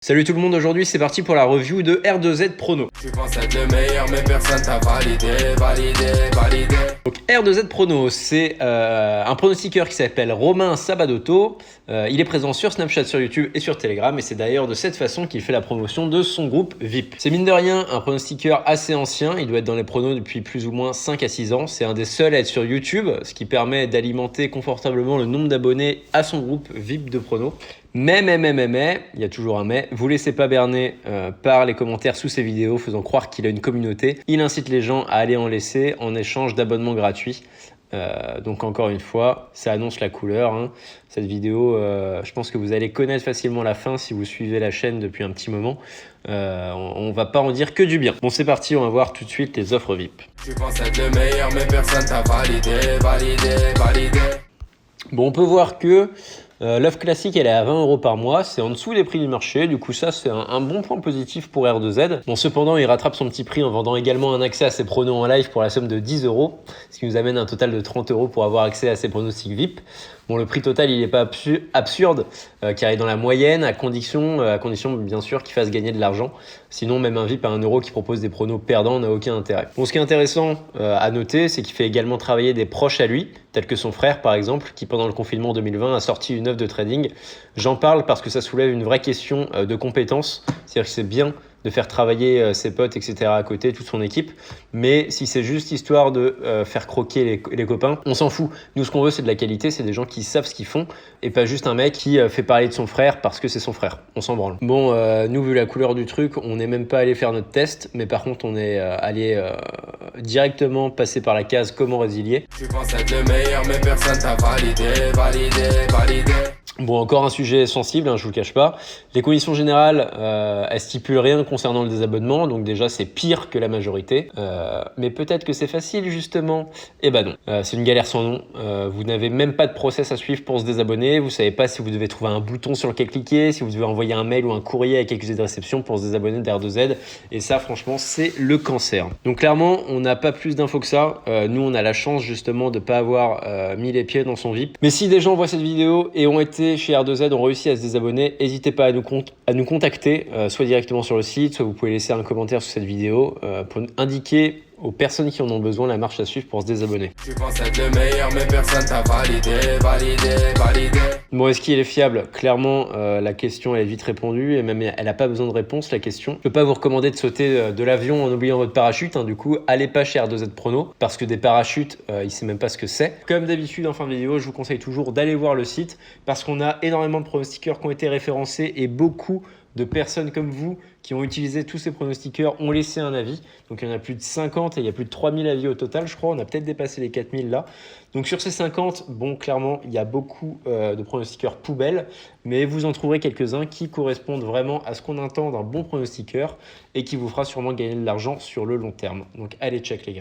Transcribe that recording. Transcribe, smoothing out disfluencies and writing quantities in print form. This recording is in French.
Salut tout le monde, aujourd'hui c'est parti pour la review de R2Z Prono. Tu penses être le meilleur mais personne t'a validé. Donc R2Z Prono, c'est un pronostiqueur qui s'appelle Romain Sabadotto. Il est présent sur Snapchat, sur YouTube et sur Telegram, et c'est d'ailleurs de cette façon qu'il fait la promotion de son groupe VIP. C'est mine de rien un pronostiqueur assez ancien, il doit être dans les pronos depuis plus ou moins 5 à 6 ans. C'est un des seuls à être sur YouTube, ce qui permet d'alimenter confortablement le nombre d'abonnés à son groupe VIP de pronos. Mais, il y a toujours un mais, vous laissez pas berner par les commentaires sous ces vidéos faisant croire qu'il a une communauté. Il incite les gens à aller en laisser en échange d'abonnements gratuits. Donc encore une fois, ça annonce la couleur. Hein. Cette vidéo, je pense que vous allez connaître facilement la fin si vous suivez la chaîne depuis un petit moment. On va pas en dire que du bien. Bon, c'est parti, on va voir tout de suite les offres VIP. Tu penses être le meilleur mais personne t'a validé. Bon, on peut voir que l'offre classique, elle est à 20 € par mois. C'est en dessous des prix du marché. Du coup, ça, c'est un bon point positif pour R2Z. Bon, cependant, il rattrape son petit prix en vendant également un accès à ses pronos en live pour la somme de 10 €, ce qui nous amène un total de 30 € pour avoir accès à ses pronostics VIP. Bon, le prix total, il n'est pas absurde, car il est dans la moyenne, à condition bien sûr qu'il fasse gagner de l'argent. Sinon, même un VIP à 1 € qui propose des pronos perdants n'a aucun intérêt. Bon, ce qui est intéressant à noter, c'est qu'il fait également travailler des proches à lui, tels que son frère par exemple, qui pendant le confinement 2020 a sorti une offre de trading. J'en parle parce que ça soulève une vraie question de compétences, c'est-à-dire que c'est bien de faire travailler ses potes, etc. à côté, toute son équipe. Mais si c'est juste histoire de faire croquer les copains, on s'en fout. Nous, ce qu'on veut, c'est de la qualité, c'est des gens qui savent ce qu'ils font et pas juste un mec qui fait parler de son frère parce que c'est son frère. On s'en branle. Bon, nous, vu la couleur du truc, on n'est même pas allé faire notre test, mais par contre, on est allé directement passer par la case comment résilier. Tu penses être le meilleur mais personne t'a validé. Bon, encore un sujet sensible, hein, je vous le cache pas. Les conditions générales, elles stipulent rien concernant le désabonnement, donc déjà c'est pire que la majorité. Mais peut-être que c'est facile justement. Eh ben non, c'est une galère sans nom. Vous n'avez même pas de process à suivre pour se désabonner. Vous savez pas si vous devez trouver un bouton sur lequel cliquer, si vous devez envoyer un mail ou un courrier avec accusé de réception pour se désabonner d'R2Z. Et ça, franchement, c'est le cancer. Donc clairement, on n'a pas plus d'infos que ça. Nous, on a la chance justement de pas avoir mis les pieds dans son VIP. Mais si des gens voient cette vidéo et ont été chez R2Z, ont réussi à se désabonner, n'hésitez pas à nous contacter, soit directement sur le site, soit vous pouvez laisser un commentaire sous cette vidéo pour indiquer aux personnes qui en ont besoin la marche à suivre pour se désabonner. Tu penses être le meilleur mais personne t'a validé. Bon, est-ce qu'il est fiable? Clairement, la question elle est vite répondue et même elle n'a pas besoin de réponse, la question. Je ne peux pas vous recommander de sauter de l'avion en oubliant votre parachute, hein, du coup, allez pas chez R2Z Prono parce que des parachutes, il ne sait même pas ce que c'est. Comme d'habitude, en fin de vidéo, je vous conseille toujours d'aller voir le site parce qu'on a énormément de pronostiqueurs qui ont été référencés et beaucoup de personnes comme vous qui ont utilisé tous ces pronostiqueurs ont laissé un avis. Donc il y en a plus de 50 et il y a plus de 3000 avis au total, je crois. On a peut-être dépassé les 4000 là. Donc sur ces 50, bon, clairement, il y a beaucoup de pronostiqueurs poubelles, mais vous en trouverez quelques-uns qui correspondent vraiment à ce qu'on attend d'un bon pronostiqueur et qui vous fera sûrement gagner de l'argent sur le long terme. Donc allez check les gars.